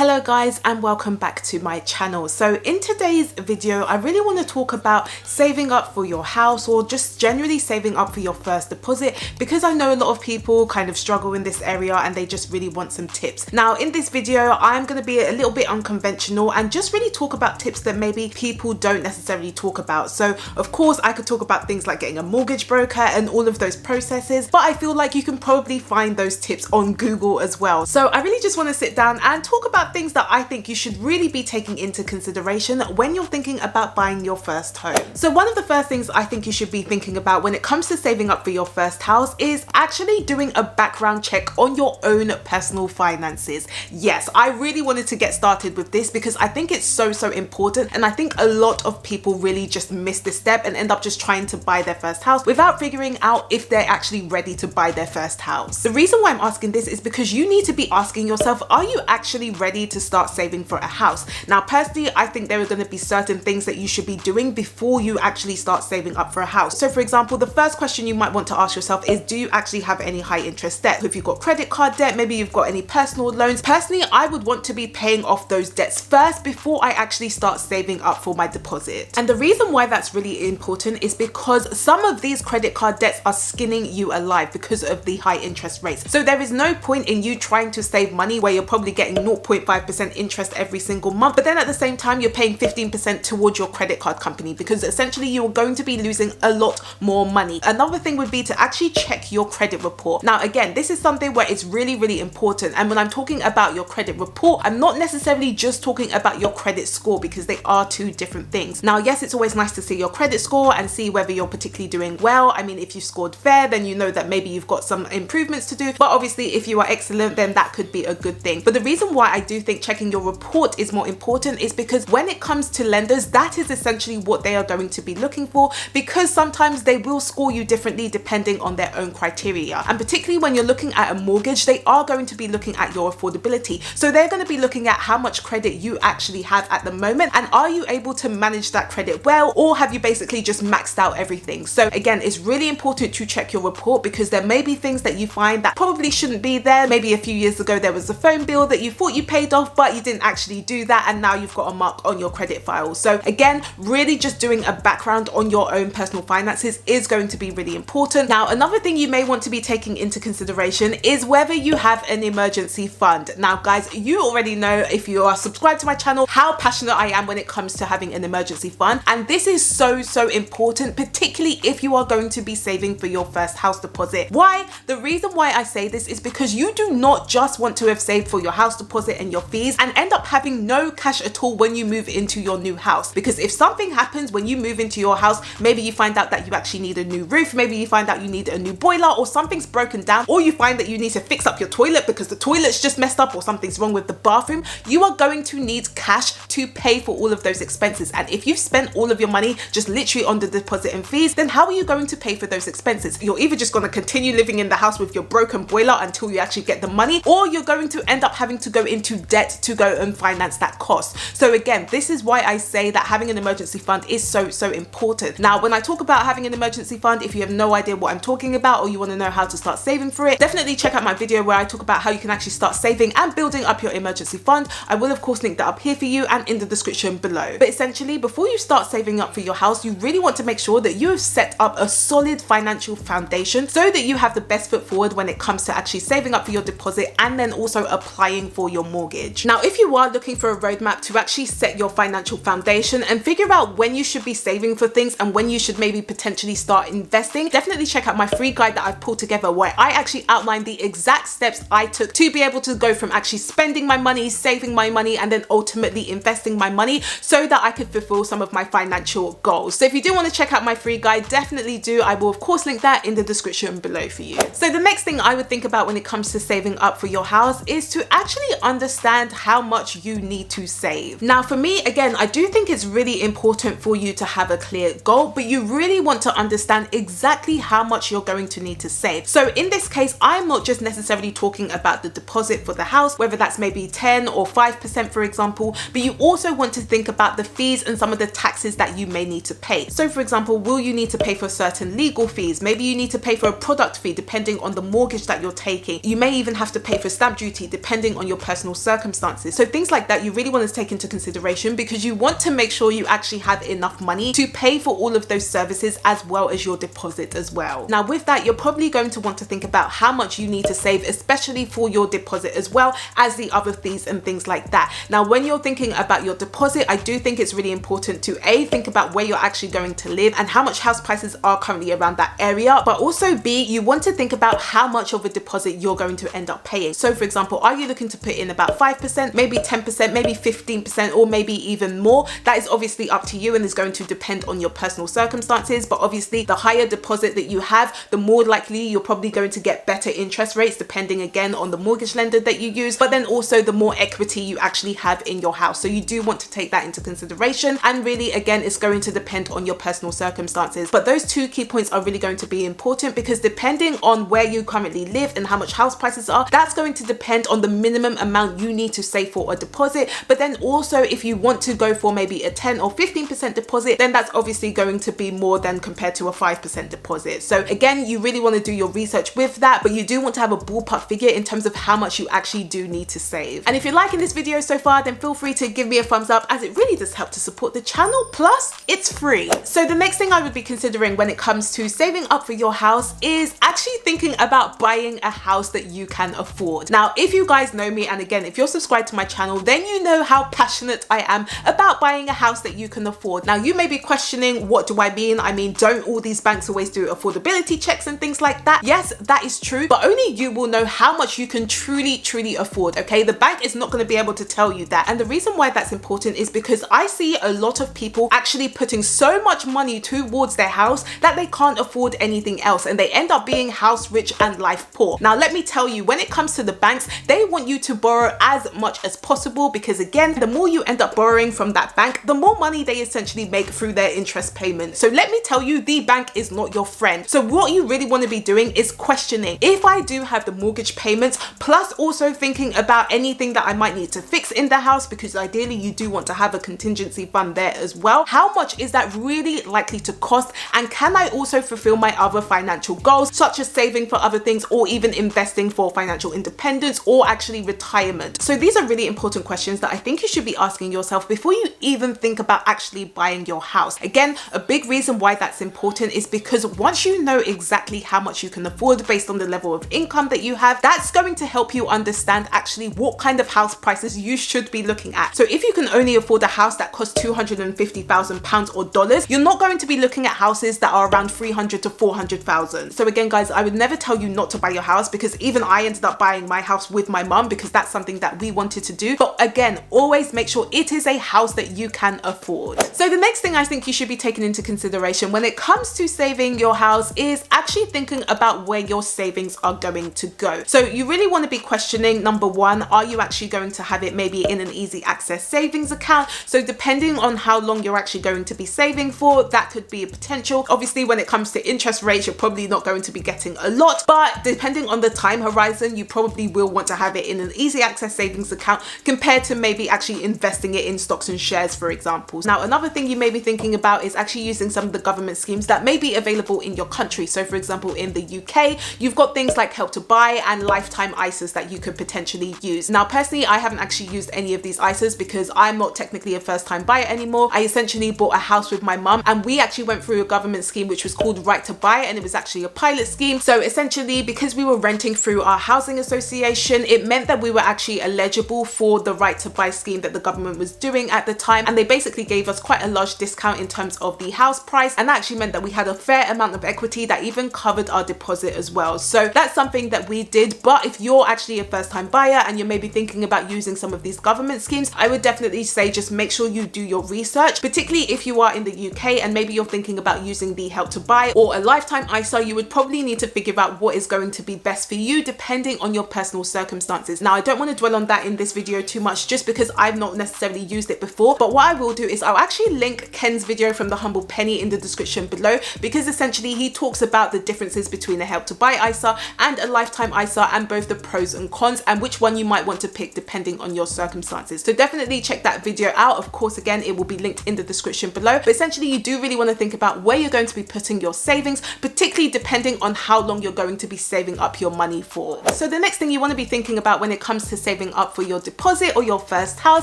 Hello guys, and welcome back to my channel. So in today's video, I really want to talk about saving up for your house, or just generally saving up for your first deposit, because I know a lot of people kind of struggle in this area and they just really want some tips. Now in this video, I'm going to be a little bit unconventional and just really talk about tips that maybe people don't necessarily talk about. So of course I could talk about things like getting a mortgage broker and all of those processes, but I feel like you can probably find those tips on Google as well. So I really just want to sit down and talk about things that I think you should really be taking into consideration when you're thinking about buying your first home. So one of the first things I think you should be thinking about when it comes to saving up for your first house is actually doing a background check on your own personal finances. Yes, I really wanted to get started with this because I think it's so important, and I think a lot of people really just miss this step and end up just trying to buy their first house without figuring out if they're actually ready to buy their first house. The reason why I'm asking this is because you need to be asking yourself, are you actually ready to start saving for a house? Now personally, I think there are going to be certain things that you should be doing before you actually start saving up for a house. So for example, the first question you might want to ask yourself is, do you actually have any high interest debt? If you've got credit card debt, maybe you've got any personal loans. Personally, I would want to be paying off those debts first before I actually start saving up for my deposit. And the reason why that's really important is because some of these credit card debts are skinning you alive because of the high interest rates. So there is no point in you trying to save money where you're probably getting 0.5% interest every single month, but then at the same time you're paying 15% towards your credit card company, because essentially you're going to be losing a lot more money. Another thing would be to actually check your credit report. Now again, this is something where it's really important, and when I'm talking about your credit report, I'm not necessarily just talking about your credit score, because they are two different things. Now yes, it's always nice to see your credit score and see whether you're particularly doing well. I mean, if you scored fair, then you know that maybe you've got some improvements to do, but obviously if you are excellent, then that could be a good thing. But the reason why I do think checking your report is more important is because when it comes to lenders, that is essentially what they are going to be looking for, because sometimes they will score you differently depending on their own criteria. And particularly when you're looking at a mortgage, they are going to be looking at your affordability. So they're going to be looking at how much credit you actually have at the moment, and are you able to manage that credit well, or have you basically just maxed out everything? So again, it's really important to check your report, because there may be things that you find that probably shouldn't be there. Maybe a few years ago there was a phone bill that you thought you paid off, but you didn't actually do that, and now you've got a mark on your credit file. So again, really just doing a background on your own personal finances is going to be really important. Now another thing you may want to be taking into consideration is whether you have an emergency fund. Now guys, you already know, if you are subscribed to my channel, how passionate I am when it comes to having an emergency fund, and this is so important, particularly if you are going to be saving for your first house deposit. Why? The reason why I say this is because you do not just want to have saved for your house deposit and your fees and end up having no cash at all when you move into your new house. Because if something happens when you move into your house, maybe you find out that you actually need a new roof, maybe you find out you need a new boiler, or something's broken down, or you find that you need to fix up your toilet because the toilet's just messed up, or something's wrong with the bathroom, you are going to need cash to pay for all of those expenses. And if you've spent all of your money just literally on the deposit and fees, then how are you going to pay for those expenses? You're either just going to continue living in the house with your broken boiler until you actually get the money, or you're going to end up having to go into debt to go and finance that cost. So again, this is why I say that having an emergency fund is so important. Now when I talk about having an emergency fund, if you have no idea what I'm talking about, or you want to know how to start saving for it, definitely check out my video where I talk about how you can actually start saving and building up your emergency fund. I will of course link that up here for you and in the description below. But essentially, before you start saving up for your house, you really want to make sure that you have set up a solid financial foundation so that you have the best foot forward when it comes to actually saving up for your deposit and then also applying for your mortgage. Now if you are looking for a roadmap to actually set your financial foundation and figure out when you should be saving for things and when you should maybe potentially start investing, definitely check out my free guide that I've pulled together, where I actually outline the exact steps I took to be able to go from actually spending my money, saving my money, and then ultimately investing my money so that I could fulfill some of my financial goals. So if you do want to check out my free guide, definitely do. I will of course link that in the description below for you. So the next thing I would think about when it comes to saving up for your house is to actually understand how much you need to save. Now for me, again, I do think it's really important for you to have a clear goal, but you really want to understand exactly how much you're going to need to save. So in this case, I'm not just necessarily talking about the deposit for the house, whether that's maybe 10 or 5% for example, but you also want to think about the fees and some of the taxes that you may need to pay. So for example, will you need to pay for certain legal fees? Maybe you need to pay for a product fee depending on the mortgage that you're taking. You may even have to pay for stamp duty depending on your personal circumstances. So things like that you really want to take into consideration, because you want to make sure you actually have enough money to pay for all of those services as well as your deposit as well. Now with that, you're probably going to want to think about how much you need to save, especially for your deposit as well as the other fees and things like that. Now when you're thinking about your deposit, I do think it's really important to think about where you're actually going to live and how much house prices are currently around that area, but also B, you want to think about how much of a deposit you're going to end up paying. So for example, are you looking to put in about 5%, maybe 10%, maybe 15%, or maybe even more? That is obviously up to you and is going to depend on your personal circumstances, but obviously the higher deposit that you have, the more likely you're probably going to get better interest rates, depending again on the mortgage lender that you use, but then also the more equity you actually have in your house. So you do want to take that into consideration, and really again it's going to depend on your personal circumstances. But those two key points are really going to be important, because depending on where you currently live and how much house prices are, that's going to depend on the minimum amount you need to save for a deposit. But then also if you want to go for maybe a 10 or 15% deposit, then that's obviously going to be more than compared to a 5% deposit. So again, you really want to do your research with that, but you do want to have a ballpark figure in terms of how much you actually do need to save. And if you're liking this video so far, then feel free to give me a thumbs up, as it really does help to support the channel, plus it's free. So the next thing I would be considering when it comes to saving up for your house is actually thinking about buying a house that you can afford. Now if you guys know me, and again if you're subscribed to my channel, then you know how passionate I am about buying a house that you can afford. Now you may be questioning, what do I mean? I mean, don't all these banks always do affordability checks and things like that? Yes, that is true, but only you will know how much you can truly afford, okay? The bank is not going to be able to tell you that. And the reason why that's important is because I see a lot of people actually putting so much money towards their house that they can't afford anything else, and they end up being house rich and life poor. Now let me tell you, when it comes to the banks, they want you to borrow as much as possible, because again, the more you end up borrowing from that bank, the more money they essentially make through their interest payment. So let me tell you, the bank is not your friend. So what you really want to be doing is questioning, if I do have the mortgage payments, plus also thinking about anything that I might need to fix in the house, because ideally you do want to have a contingency fund there as well, how much is that really likely to cost? And can I also fulfill my other financial goals, such as saving for other things, or even investing for financial independence, or actually retirement? So these are really important questions that I think you should be asking yourself before you even think about actually buying your house. Again, a big reason why that's important is because once you know exactly how much you can afford based on the level of income that you have, that's going to help you understand actually what kind of house prices you should be looking at. So if you can only afford a house that costs £250,000 or dollars, you're not going to be looking at houses that are around 300 to 400,000. So again guys, I would never tell you not to buy your house, because even I ended up buying my house with my mum, because that's something that we wanted to do. But again, always make sure it is a house that you can afford. So the next thing I think you should be taking into consideration when it comes to saving your house is actually thinking about where your savings are going to go. So you really want to be questioning, number one, are you actually going to have it maybe in an easy access savings account? So depending on how long you're actually going to be saving for, that could be a potential. Obviously when it comes to interest rates, you're probably not going to be getting a lot, but depending on the time horizon, you probably will want to have it in an easy access savings account compared to maybe actually investing it in stocks and shares, for example. Now another thing you may be thinking about is actually using some of the government schemes that may be available in your country. So for example, in the UK, you've got things like Help to Buy and lifetime ISAs that you could potentially use. Now personally, I haven't actually used any of these ISAs because I'm not technically a first-time buyer anymore. I essentially bought a house with my mum, and we actually went through a government scheme which was called Right to Buy, and it was actually a pilot scheme. So essentially, because we were renting through our housing association, it meant that we were actually eligible for the Right to Buy scheme that the government was doing at the time, and they basically gave us quite a large discount in terms of the house price, and that actually meant that we had a fair amount of equity that even covered our deposit as well. So that's something that we did. But if you're actually a first-time buyer and you're maybe thinking about using some of these government schemes, I would definitely say just make sure you do your research, particularly if you are in the UK and maybe you're thinking about using the Help to Buy or a lifetime ISA. You would probably need to figure out what is going to be best for you depending on your personal circumstances. Now I don't want to dwell on that in this video too much, just because I've not necessarily used it before, but what I will do is I'll actually link Ken's video from the Humble Penny in the description below, because essentially he talks about the differences between a Help to Buy ISA and a lifetime ISA, and both the pros and cons, and which one you might want to pick depending on your circumstances. So definitely check that video out. Of course, again, it will be linked in the description below. But essentially, you do really want to think about where you're going to be putting your savings, particularly depending on how long you're going to be saving up your money for. So the next thing you want to be thinking about when it comes to saving saving up for your deposit or your first house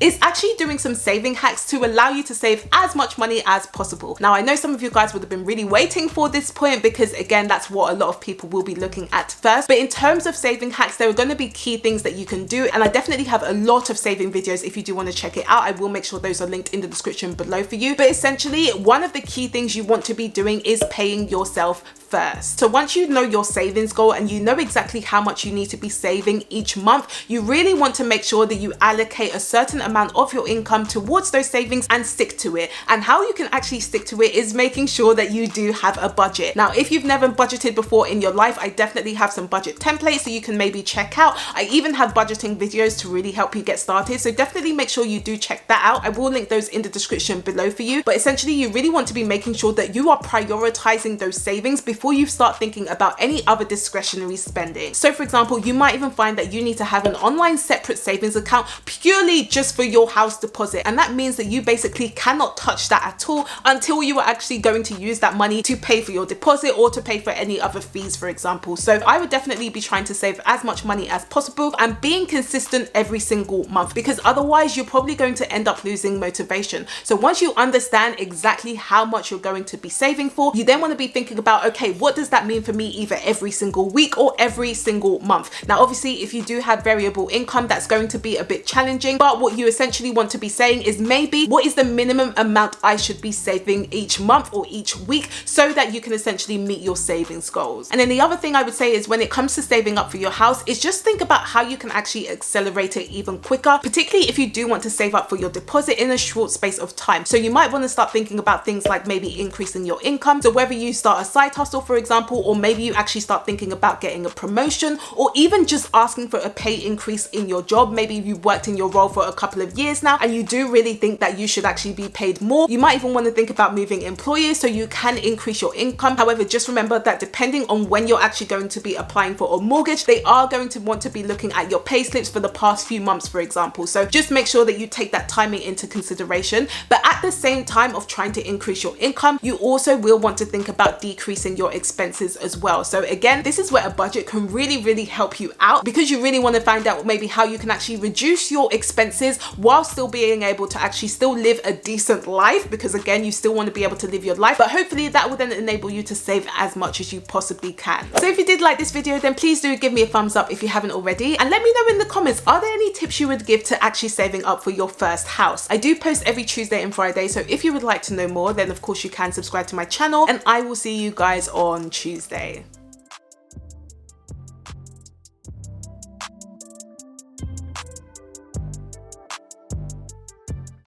is actually doing some saving hacks to allow you to save as much money as possible. Now, I know some of you guys would have been really waiting for this point because again, that's what a lot of people will be looking at first. But in terms of saving hacks, there are going to be key things that you can do. And I definitely have a lot of saving videos. If you do want to check it out, I will make sure those are linked in the description below for you. But essentially, one of the key things you want to be doing is paying yourself first. So once you know your savings goal and you know exactly how much you need to be saving each month, you really want to make sure that you allocate a certain amount of your income towards those savings and stick to it. And how you can actually stick to it is making sure that you do have a budget. Now, if you've never budgeted before in your life, I definitely have some budget templates that you can maybe check out. I even have budgeting videos to really help you get started. So definitely make sure you do check that out. I will link those in the description below for you. But essentially, you really want to be making sure that you are prioritizing those savings before you start thinking about any other discretionary spending. So for example, you might even find that you need to have an online separate savings account purely just for your house deposit. And that means that you basically cannot touch that at all until you are actually going to use that money to pay for your deposit or to pay for any other fees, for example. So I would definitely be trying to save as much money as possible and being consistent every single month, because otherwise you're probably going to end up losing motivation. So once you understand exactly how much you're going to be saving for, you then want to be thinking about, okay, what does that mean for me either every single week or every single month? Now, obviously, if you do have variable income, that's going to be a bit challenging, but what you essentially want to be saying is maybe what is the minimum amount I should be saving each month or each week so that you can essentially meet your savings goals. And then the other thing I would say is when it comes to saving up for your house is just think about how you can actually accelerate it even quicker, particularly if you do want to save up for your deposit in a short space of time. So you might want to start thinking about things like maybe increasing your income. So whether you start a side hustle, for example, or maybe you actually start thinking about getting a promotion or even just asking for a pay increase in your job. Maybe you've worked in your role for a couple of years now and you do really think that you should actually be paid more. You might even want to think about moving employers so you can increase your income. However, just remember that depending on when you're actually going to be applying for a mortgage, they are going to want to be looking at your pay slips for the past few months, for example. So just make sure that you take that timing into consideration. But at the same time of trying to increase your income, you also will want to think about decreasing your expenses as well. So again, this is where a budget can really help you out, because you really want to find out maybe how you can actually reduce your expenses while still being able to actually still live a decent life, because again, you still want to be able to live your life, but hopefully that will then enable you to save as much as you possibly can. So if you did like this video, then please do give me a thumbs up if you haven't already, and let me know in the comments, are there any tips you would give to actually saving up for your first house? I do post every Tuesday and Friday, so if you would like to know more, then of course you can subscribe to my channel, and I will see you guys on Tuesday.